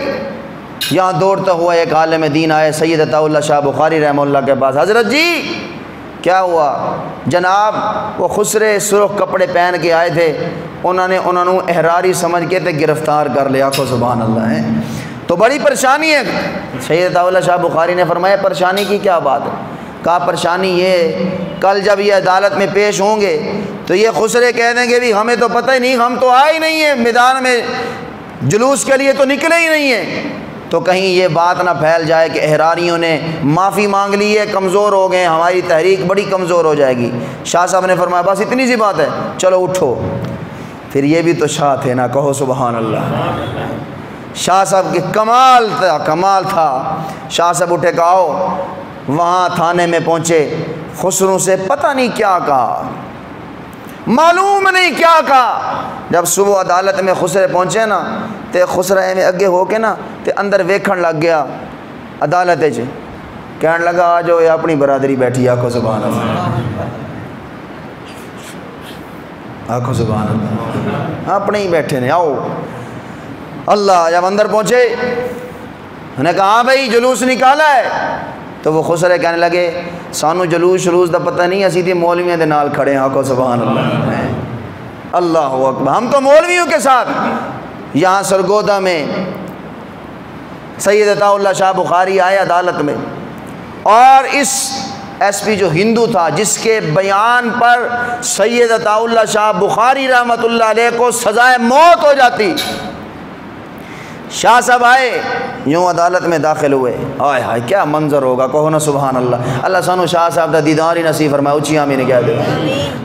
یہاں دوڑتا ہوا ایک عالم دین آئے سید عطا اللہ شاہ بخاری رحمہ اللہ کے پاس، حضرت جی کیا ہوا؟ جناب وہ خسرے سرخ کپڑے پہن کے آئے تھے، انہوں نے احراری سمجھ کے تے گرفتار کر لیا کو سبحان اللہ ہے، تو بڑی پریشانی ہے۔ سید عطا اللہ شاہ بخاری نے فرمایا پریشانی کی کیا بات ہے؟ کہا پریشانی یہ کل جب یہ عدالت میں پیش ہوں گے تو یہ خسرے کہہ دیں گے بھی ہمیں تو پتہ ہی نہیں، ہم تو آئے ہی نہیں ہیں میدان میں، جلوس کے لیے تو نکلے ہی نہیں ہیں، تو کہیں یہ بات نہ پھیل جائے کہ احراریوں نے معافی مانگ لی ہے، کمزور ہو گئے، ہماری تحریک بڑی کمزور ہو جائے گی۔ شاہ صاحب نے فرمایا بس اتنی سی بات ہے، چلو اٹھو۔ پھر یہ بھی تو شاہ تھے نا، کہو سبحان اللہ۔ شاہ صاحب کے کمال تھا۔ شاہ صاحب اٹھے کہ آؤ، وہاں تھانے میں پہنچے، خسروں سے پتہ نہیں کیا کہا، معلوم نہیں کیا کہا۔ جب صبح عدالت میں خسرے پہنچے نا تے خسرے میں اگے ہو کے نا تے اندر ویکھن لگ گیا عدالت چ، کہنے لگا آ جاؤ، یہ اپنی برادری بیٹھی، آکھو سبحان اللہ، آکھو سبحان اللہ، اپنے ہی بیٹھے نے، آؤ۔ اللہ جب اندر پہنچے انہوں نے کہا ہاں بھائی جلوس نکالا ہے، تو وہ خسرے کہنے لگے سانو جلوس دا پتہ نہیں، اسی تے مولویوں دے نال کھڑے ہیں، آکھو سبحان اللہ، اللہ اکبر، ہم تو مولویوں کے ساتھ۔ یہاں سرگودا میں سید عطا اللہ شاہ بخاری آئے عدالت میں، اور اس ایس پی جو ہندو تھا جس کے بیان پر سید عطا اللہ شاہ بخاری رحمۃ اللہ علیہ کو سزائے موت ہو جاتی، شاہ صاحب آئے، یوں عدالت میں داخل ہوئے، آئے ہائے کیا منظر ہوگا، کہو نا سبحان اللہ۔ اللہ سانو شاہ صاحب دا دیدار ہی نصیب فرمائے، اچھی آمین کہہ دے۔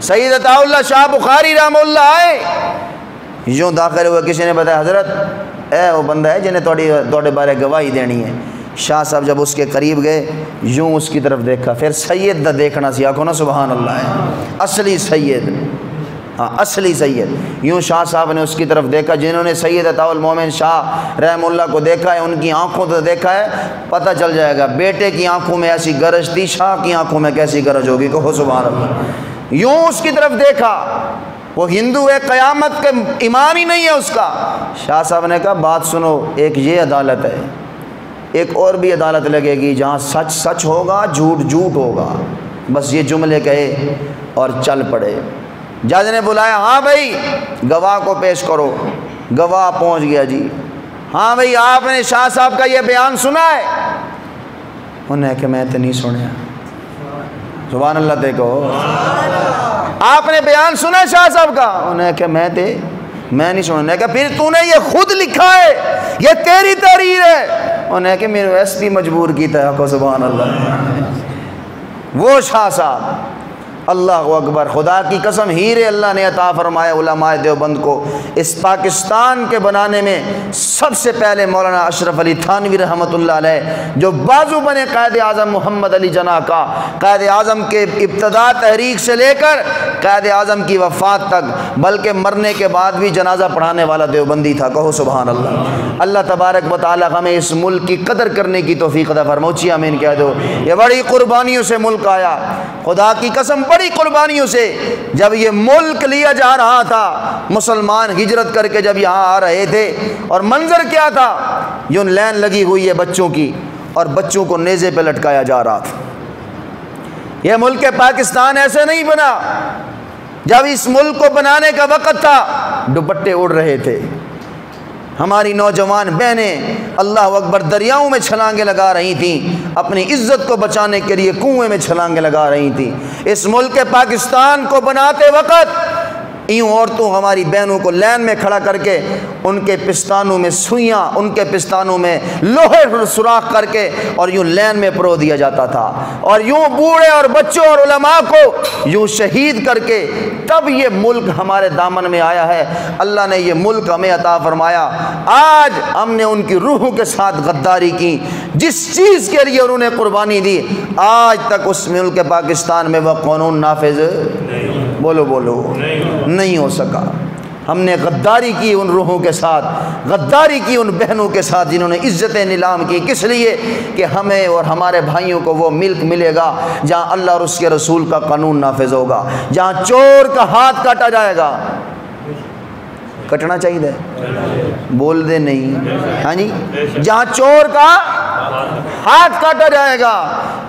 سید عطا اللہ شاہ بخاری رحمہ اللہ آئے، یوں داخل ہوئے، کسی نے بتایا حضرت اے وہ بندہ ہے جنہیں توڑے بارے گواہی دینی ہے۔ شاہ صاحب جب اس کے قریب گئے، یوں اس کی طرف دیکھا، پھر سید دا دیکھنا سی، آکھو نا سبحان اللہ ہے، اصلی سید، ہاں اصلی سید۔ یوں شاہ صاحب نے اس کی طرف دیکھا، جنہوں نے سید عطا المومن شاہ رحم اللہ کو دیکھا ہے ان کی آنکھوں تو دیکھا ہے، پتہ چل جائے گا بیٹے کی آنکھوں میں ایسی گرج تھی، شاہ کی آنکھوں میں کیسی گرج ہوگی، کہو سبحان اللہ۔ یوں اس کی طرف دیکھا، وہ ہندو ہے، قیامت کے ایمان ہی نہیں ہے اس کا۔ شاہ صاحب نے کہا بات سنو، ایک یہ عدالت ہے، ایک اور بھی عدالت لگے گی جہاں سچ سچ ہوگا، جھوٹ جھوٹ ہوگا، بس یہ جملے کہے اور چل پڑے۔ جج نے بلایا، ہاں بھائی گواہ کو پیش کرو۔ گواہ پہنچ گیا جی، ہاں بھائی آپ نے شاہ صاحب کا یہ بیان سنا ہے؟ انہوں نے کہ میں تو نہیں سنیا۔ سبحان اللہ دیکھو، آپ نے بیان سنا ہے شاہ صاحب کا؟ انہوں نے کہ میں نہیں سنا۔ کہ پھر تو نے یہ خود لکھا ہے، یہ تیری تحریر ہے؟ انہوں نے کہ میرے ایس پی مجبور کیتا ہے، سبحان اللہ۔ وہ شاہ صاحب، اللہ اکبر، خدا کی قسم ہیرے اللہ نے عطا فرمایا علماء دیوبند کو۔ اس پاکستان کے بنانے میں سب سے پہلے مولانا اشرف علی تھانوی رحمۃ اللہ علیہ جو بازو بنے قائد اعظم محمد علی جناح کا، قائد اعظم کے ابتدا تحریک سے لے کر قائد اعظم کی وفات تک، بلکہ مرنے کے بعد بھی جنازہ پڑھانے والا دیوبندی تھا، کہو سبحان اللہ۔ اللہ تبارک و تعالی ہمیں اس ملک کی قدر کرنے کی توفیق عطا فرمائے، اونچی آمین کہہ دو۔ یہ بڑی قربانیوں سے ملک آیا، خدا کی قسم بڑی قربانیوں سے۔ جب یہ ملک لیا جا رہا تھا، مسلمان ہجرت کر کے جب یہاں آ رہے تھے، اور منظر کیا تھا، یوں لین لگی ہوئی ہے بچوں کی، اور بچوں کو نیزے پہ لٹکایا جا رہا تھا۔ یہ ملک پاکستان ایسے نہیں بنا۔ جب اس ملک کو بنانے کا وقت تھا، دوپٹے اڑ رہے تھے، ہماری نوجوان بہنیں اللہ اکبر دریاؤں میں چھلانگیں لگا رہی تھیں، اپنی عزت کو بچانے کے لیے کنویں میں چھلانگیں لگا رہی تھیں۔ اس ملک پاکستان کو بناتے وقت یوں عورتوں ہماری بہنوں کو لین میں کھڑا کر کے ان کے پستانوں میں سوئیاں، ان کے پستانوں میں لوہے سوراخ کر کے اور یوں لین میں پرو دیا جاتا تھا، اور یوں بوڑھے اور بچوں اور علماء کو یوں شہید کر کے تب یہ ملک ہمارے دامن میں آیا ہے۔ اللہ نے یہ ملک ہمیں عطا فرمایا، آج ہم نے ان کی روحوں کے ساتھ غداری کی، جس چیز کے لیے انہوں نے قربانی دی آج تک اس ملک پاکستان میں وہ قانون نافذ بولو نہیں ہو سکا۔ ہم نے غداری کی ان روحوں کے ساتھ، غداری کی ان بہنوں کے ساتھ جنہوں نے عزتیں نیلام کی، کس لیے کہ ہمیں اور ہمارے بھائیوں کو وہ ملک ملے گا جہاں اللہ اور اس کے رسول کا قانون نافذ ہوگا، جہاں چور کا ہاتھ کاٹا جائے گا۔ کٹنا چاہیے بول دے نہیں، ہاں جی، جہاں چور کا ہاتھ کاٹا جائے گا،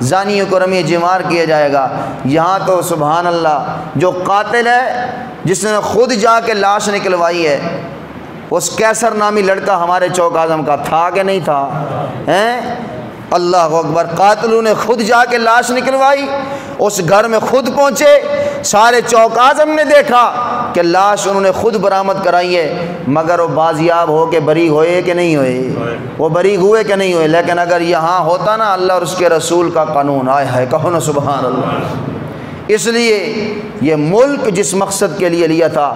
زانیوں کو رمی جمار کیا جائے گا، یہاں تو سبحان اللہ جو قاتل ہے جس نے خود جا کے لاش نکلوائی ہے، اس کیسر نامی لڑکا ہمارے چوک اعظم کا تھا کہ نہیں تھا؟ اللہ اکبر، قاتلوں نے خود جا کے لاش نکلوائی، اس گھر میں خود پہنچے، سارے چوک اعظم نے دیکھا کہ لاش انہوں نے خود برآمد کرائی ہے، مگر وہ بازیاب ہو کے بری ہوئے کہ نہیں ہوئے؟ وہ بری ہوئے کہ نہیں ہوئے؟ لیکن اگر یہاں ہوتا نا اللہ اور اس کے رسول کا قانون، آئے ہے کہو نا سبحان اللہ۔ اس لیے یہ ملک جس مقصد کے لیے لیا تھا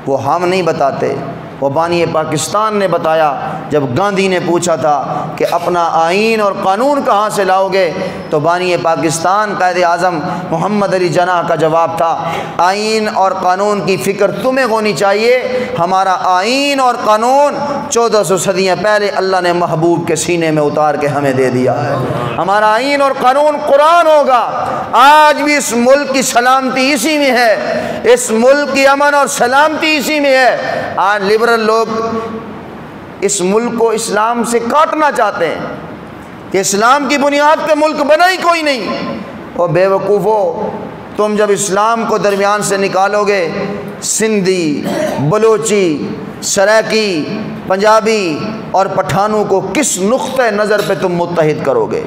وہ ہم نہیں بتاتے، وہ بانی پاکستان نے بتایا۔ جب گاندھی نے پوچھا تھا کہ اپنا آئین اور قانون کہاں سے لاؤ گے، تو بانی پاکستان قائد اعظم محمد علی جناح کا جواب تھا، آئین اور قانون کی فکر تمہیں ہونی چاہیے، ہمارا آئین اور قانون 1400 صدیاں پہلے اللہ نے محبوب کے سینے میں اتار کے ہمیں دے دیا ہے۔ ہمارا آئین اور قانون قرآن ہوگا۔ آج بھی اس ملک کی سلامتی اسی میں ہے، اس ملک کی امن اور سلامتی اسی میں ہے۔ آج لبرل لوگ اس ملک کو اسلام سے کاٹنا چاہتے ہیں کہ اسلام کی بنیاد پہ ملک بنا ہی کوئی نہیں۔ اور بے وقوفو، تم جب اسلام کو درمیان سے نکالو گے، سندھی، بلوچی، سرائکی، پنجابی اور پٹھانوں کو کس نقطہ نظر پہ تم متحد کرو گے؟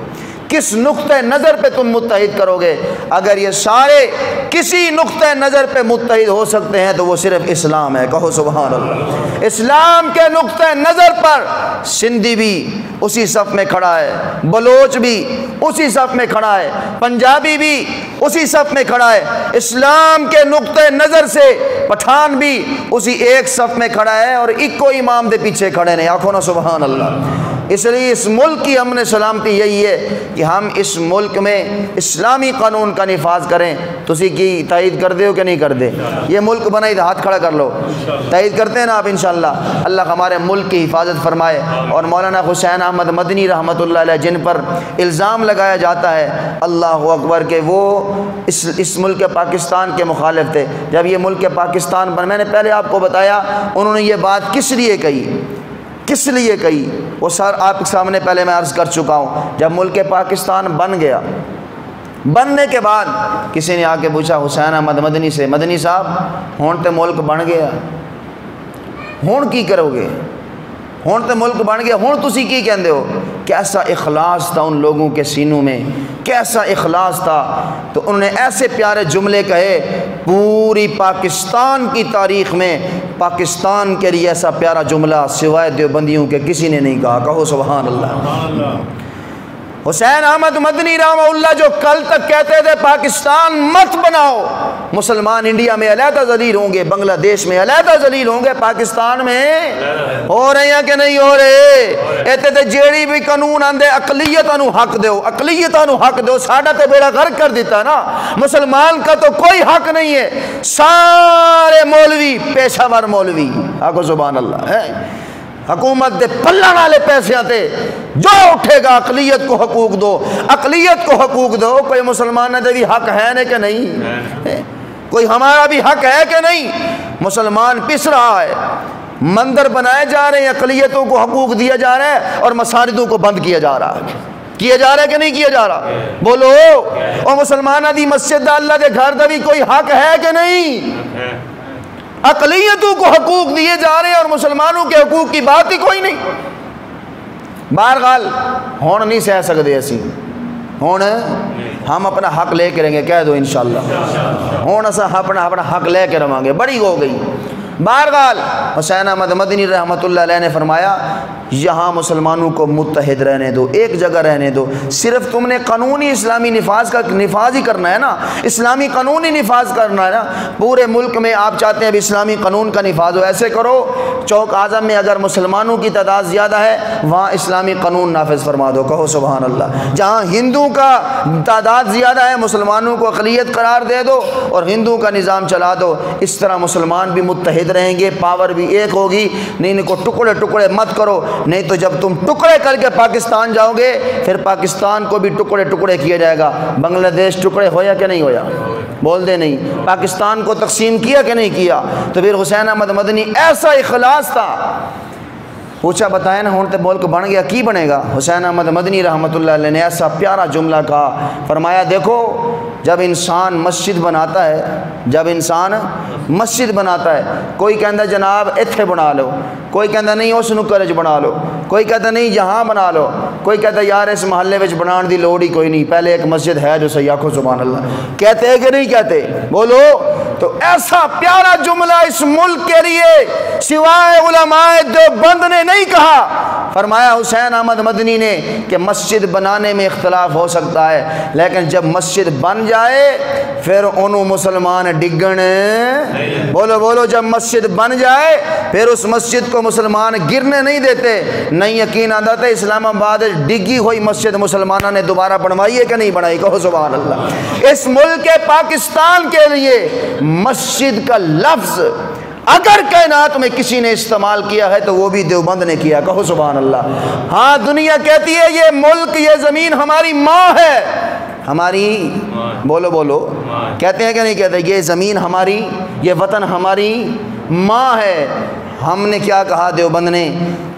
کس نقطہ نظر پہ تم متحد کرو گے؟ اگر یہ سارے کسی نقطہ نظر پہ متحد ہو سکتے ہیں تو وہ صرف اسلام ہے، کہو سبحان اللہ۔ اسلام کے نقطہ نظر پر سندھی بھی اسی صف میں کھڑا ہے، بلوچ بھی اسی صف میں کھڑا ہے، پنجابی بھی اسی صف میں کھڑا ہے۔ اسلام کے نقطہ نظر سے پٹھان بھی اسی ایک صف میں کھڑا ہے اور ایکو امام دے پیچھے کھڑے ہیں، آنکھوں نا سبحان اللہ۔ اس لیے اس ملک کی امن سلامتی یہی ہے کہ ہم اس ملک میں اسلامی قانون کا نفاذ کریں۔ تسی کی تائید کر دے ہو کہ نہیں کر دے؟ یہ ملک بنائی ہاتھ کھڑا کر لو، تائید کرتے ہیں نا آپ انشاءاللہ۔ اللہ ہمارے ملک کی حفاظت فرمائے۔ اور مولانا حسین احمد مدنی رحمۃ اللہ علیہ جن پر الزام لگایا جاتا ہے اللہ اکبر کہ وہ اس ملک پاکستان کے مخالف تھے، جب یہ ملک پاکستان پر، میں نے پہلے آپ کو بتایا انہوں نے یہ بات کس لیے کہی، کس لیے کہی، وہ سر آپ کے سامنے پہلے میں عرض کر چکا ہوں۔ جب ملک پاکستان بن گیا، بننے کے بعد کسی نے آ کے پوچھا حسین احمد مدنی سے، مدنی صاحب ہون تے ملک بن گیا، ہون کی کرو گے؟ ہون تے ملک بن گیا، ہون تسی کی کہندے ہو؟ کیسا اخلاص تھا ان لوگوں کے سینوں میں، کیسا اخلاص تھا۔ تو انہوں نے ایسے پیارے جملے کہے، پوری پاکستان کی تاریخ میں پاکستان کے لیے ایسا پیارا جملہ سوائے دیوبندیوں کے کسی نے نہیں کہا، کہو سبحان اللہ۔ حسین احمد مدنی رحمہ اللہ جو کل تک کہتے تھے پاکستان مت بناؤ، مسلمان انڈیا میں علیحدہ ذلیل ہوں گے، بنگلہ دیش میں علیحدہ ذلیل ہوں گے، پاکستان میں ہو رہے ہیں کہ نہیں ہو رہے؟ ایتے تے جیڑی بھی قانون آندے اقلیتاں نو حق دیو، اقلیتاں نو حق دیو، ساڈا تے بیڑا غرق کر دیتا نا۔ مسلمان کا تو کوئی حق نہیں ہے، سارے مولوی پیشہ ور مولوی، آگو سبحان اللہ ہے۔ حکومت دے پلن والے پیسے آتے، جو اٹھے گا اقلیت کو حقوق دو، اقلیت کو حقوق دو۔ کوئی مسلمان دے بھی حق ہے نا کہ نہیں؟ کوئی ہمارا بھی حق ہے کہ نہیں؟ مسلمان پس رہا ہے، مندر بنائے جا رہے ہیں، اقلیتوں کو حقوق دیا جا رہا ہے اور مساجدوں کو بند کیا جا رہا ہے۔ کیا جا رہا ہے کہ نہیں کیا جا رہا؟ بولو۔ اور مسلمانہ دی مسجد دا اللہ دے گھر دا بھی کوئی حق ہے کہ نہیں؟ اقلیتوں کو حقوق دیے جا رہے ہیں اور مسلمانوں کے حقوق کی بات ہی کوئی نہیں۔ بہرحال ہون نہیں سہ سکتے اسی، ہون ہم اپنا حق لے کے رہیں گے، کہہ دو انشاءاللہ ہوں اسا اپنا حق لے کے رہاں گے، بڑی ہو گئی۔ بہرحال حسین احمد مدنی رحمۃ اللہ علیہ نے فرمایا یہاں مسلمانوں کو متحد رہنے دو، ایک جگہ رہنے دو، صرف تم نے قانونی اسلامی نفاذ ہی کرنا ہے نا، اسلامی قانونی نفاذ کرنا ہے نا، پورے ملک میں آپ چاہتے ہیں اب اسلامی قانون کا نفاذ ہو، ایسے کرو چوک اعظم میں اگر مسلمانوں کی تعداد زیادہ ہے وہاں اسلامی قانون نافذ فرما دو، کہو سبحان اللہ۔ جہاں ہندو کا تعداد زیادہ ہے مسلمانوں کو اقلیت قرار دے دو اور ہندو کا نظام چلا دو، اس طرح مسلمان بھی متحد رہیں گے، پاور بھی ایک ہوگی، نہیں ان کو ٹکڑے ٹکڑے مت کرو، نہیں تو جب تم ٹکڑے کر کے پاکستان جاؤ گے پھر پاکستان کو بھی ٹکڑے ٹکڑے کیا جائے گا۔ بنگلہ دیش ٹکڑے ہویا کہ نہیں ہویا؟ بول دے نہیں۔ پاکستان کو تقسیم کیا کہ نہیں کیا؟ تو پھر حسین احمد مدنی ایسا اخلاص تھا، پوچھا بتائیں نا ہوں تے ملک بن گیا کی بنے گا؟ حسین احمد مدنی رحمۃ اللہ علیہ نے ایسا پیارا جملہ کہا، فرمایا دیکھو جب انسان مسجد بناتا ہے، جب انسان مسجد بناتا ہے، کوئی کہندا جناب ایتھے بنا لو، کوئی کہندا نہیں اس نکر وچ بنا لو، کوئی کہتا نہیں یہاں بنا لو، کوئی کہتا یار اس محلے وچ بنان دی لوڑ ہی کوئی نہیں، پہلے ایک مسجد ہے جو صحیح، آکھو سبحان اللہ، کہتے ہیں کہ نہیں کہتے؟ بولو۔ تو ایسا پیارا جملہ اس ملک کے لیے سوائے علماء دیوبند نے نہیں کہا، فرمایا حسین احمد مدنی نے کہ مسجد بنانے میں اختلاف ہو سکتا ہے لیکن جب مسجد بن جائے پھر انہوں مسلمان ڈگن، بولو بولو، جب مسجد بن جائے پھر اس مسجد کو مسلمان گرنے نہیں دیتے۔ نہیں یقین آتا تھا اسلام آباد ڈگی ہوئی مسجد مسلمانوں نے دوبارہ بنوائی ہے کہ نہیں بنائی؟ کہو سبحان اللہ۔ اس ملک پاکستان کے لیے مسجد کا لفظ اگر کائنات میں کسی نے استعمال کیا ہے تو وہ بھی دیوبند نے کیا، کہو سبحان اللہ۔ ہاں دنیا کہتی ہے یہ ملک، یہ زمین ہماری ماں ہے، ہماری، بولو بولو، کہتے ہیں کہ نہیں کہتے؟ یہ زمین ہماری، یہ وطن ہماری ماں ہے۔ ہم نے کیا کہا دیوبند نے؟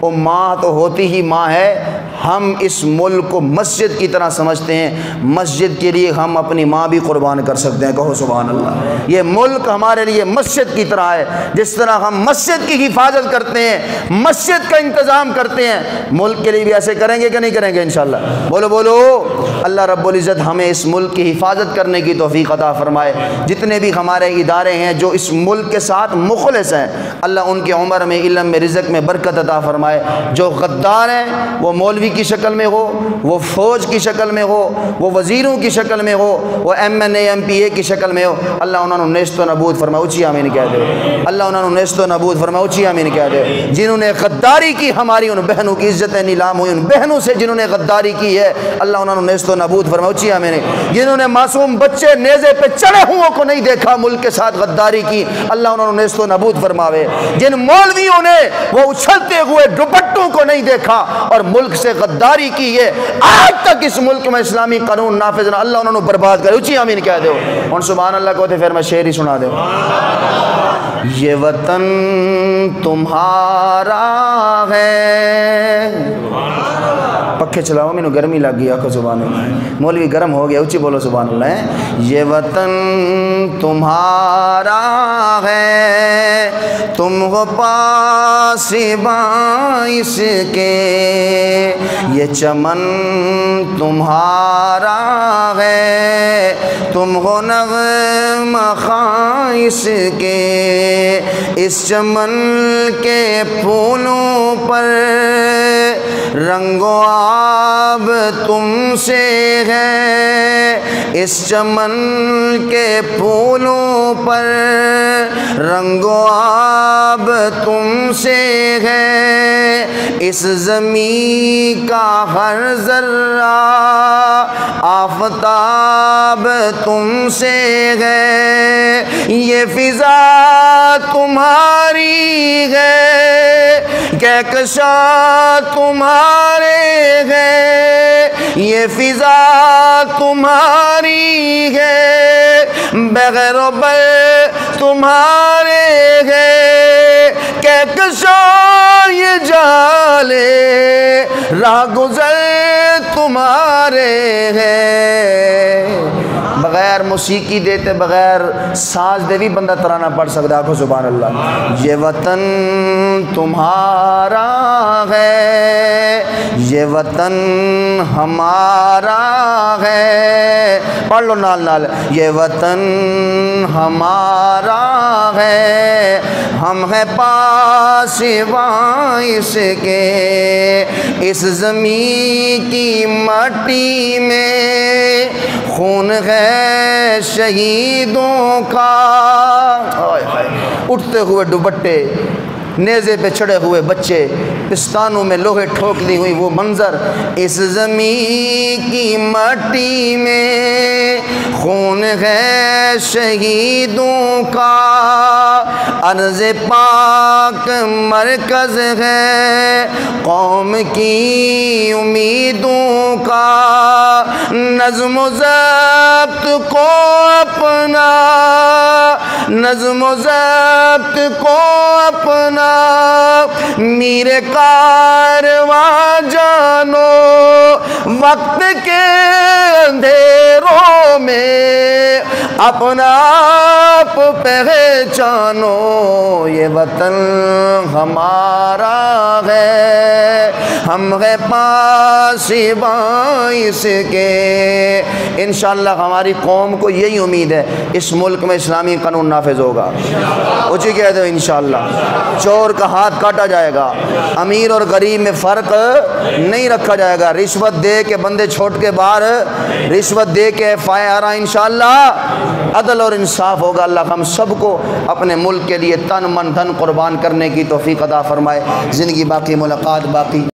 وہ ماں تو ہوتی ہی ماں ہے، ہم اس ملک کو مسجد کی طرح سمجھتے ہیں، مسجد کے لیے ہم اپنی ماں بھی قربان کر سکتے ہیں، کہو سبحان اللہ۔ یہ ملک ہمارے لیے مسجد کی طرح ہے، جس طرح ہم مسجد کی حفاظت کرتے ہیں، مسجد کا انتظام کرتے ہیں، ملک کے لیے بھی ایسے کریں گے کہ نہیں کریں گے انشاءاللہ؟ بولو بولو۔ اللہ رب العزت ہمیں اس ملک کی حفاظت کرنے کی توفیق عطا فرمائے۔ جتنے بھی ہمارے ادارے ہیں جو اس ملک کے ساتھ مخلص ہیں، اللہ ان کی عمر میں، علم میں، رزق میں برکت عطا فرمائے۔ جو غدار ہیں وہ مولوی کی شکل میں ہو، وہ فوج کی شکل میں ہو، وہ وزیروں کی شکل میں ہو، وہ M N A M P A کی شکل میں ہو، اللہ انہوں نے نیست و نابود فرمائے، اونچی آمین کہہ دے۔ اللہ انہوں نے نیست و نابود فرمائے، اونچی آمین کہہ دے۔ جنہوں نے غداری کی، ہماری ان بہنوں کی عزتیں نیلام ہوئی، ان بہنوں سے جنہوں نے غداری کی ہے اللہ انہوں نے نیست و نابود فرمائے، اونچی آمین۔ جنہوں نے معصوم بچے نیزے پہ چڑھے ہوں کو نہیں دیکھا، ملک کے ساتھ غداری کی، اللہ انہوں نے نیست و نابود فرماوے۔ جن مولویوں نے وہ اچھلتے ہوئے دوپٹوں کو نہیں دیکھا اور ملک سے غداری کی ہے، آج تک اس ملک میں اسلامی قانون نافذ نہ، اللہ انہوں نے برباد کرے، اونچی آمین کہہ دو۔ اور سبحان اللہ کہتے پھر میں شعر ہی سنا دے۔ یہ وطن تمہارا ہے، پکھے چلاؤ مینوں گرمی لگ گئی، آکھو سبحان اللہ۔ مولوی گرم ہو گیا، اونچی بولو سبحان اللہ۔ یہ وطن تمہارا ہے، تم ہو پاسباں اس کے، یہ چمن تمہارا ہے، تم ہو نغمہ خواں اس کے، اس چمن کے پھولوں پر رنگ و آب تم سے ہے، اس چمن کے پھولوں پر رنگ و آب تم سے ہے، اس زمین کا ہر ذرہ آفتاب تم سے ہے، یہ فضا تمہاری ہے، کہکشاں تمہارے ہے، یہ فضا تمہاری ہے، بغیر و بر تمہارے ہے، کہکشاں یہ جالے راہ گزر تمہارے ہے۔ بغیر موسیقی دیتے، بغیر ساز دے بھی بندہ ترانہ پڑھ سکتا، آکھو سبحان اللہ۔ یہ وطن تمہارا ہے، یہ وطن ہمارا ہے، پڑھ لو نال نال، یہ وطن ہمارا ہے، ہم ہیں پاسباں اس کے، اس زمین کی مٹی میں خون ہے شہیدوں کا۔ اٹھتے ہوئے دوپٹے، نیزے پہ چڑھے ہوئے بچے، پستانوں میں لوہے ٹھوک دی ہوئی وہ منظر، اس زمین کی مٹی میں خون ہے شہیدوں کا، ارض پاک مرکز ہے قوم کی امیدوں کا، نظم و ضبط کو اپنا، نظم و ضبط کو اپنا میر کارواں جانو، وقت کے اندھیروں میں اپنا آپ پہچانو، یہ وطن ہمارا ہے، ہم ہیں پاسباں اس کے۔ انشاءاللہ ہماری قوم کو یہی امید ہے، اس ملک میں اسلامی قانون نافذ ہوگا، اونچی کہہ دو انشاءاللہ۔ چور کا ہاتھ کاٹا جائے گا، امیر اور غریب میں فرق نہیں رکھا جائے گا، رشوت دے کے بندے چھوٹ کے باہر، رشوت دے کے FIR انشاءاللہ عدل اور انصاف ہوگا۔ اللہ ہم سب کو اپنے ملک کے لیے تن من دھن قربان کرنے کی توفیق عطا فرمائے۔ زندگی باقی، ملاقات باقی۔